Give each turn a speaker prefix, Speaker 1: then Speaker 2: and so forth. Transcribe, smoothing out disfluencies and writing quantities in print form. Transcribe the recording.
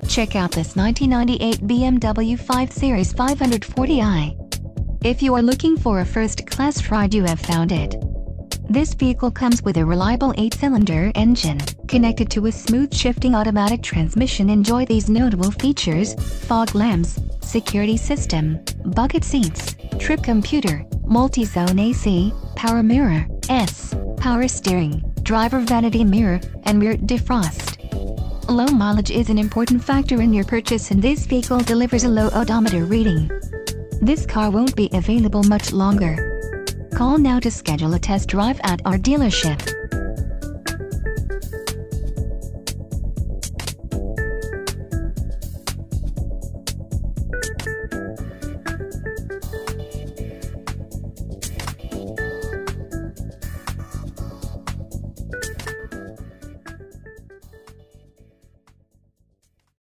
Speaker 1: Check out this 1998 BMW 5 Series 540i. If you are looking for a first-class ride, you have found it. This vehicle comes with a reliable 8-cylinder engine, connected to a smooth shifting automatic transmission. Enjoy these notable features: fog lamps, security system, bucket seats, trip computer, multi-zone AC, power mirror, power steering, driver vanity mirror, and rear defrost. Low mileage is an important factor in your purchase, and this vehicle delivers a low odometer reading. This car won't be available much longer. Call now to schedule a test drive at our dealership.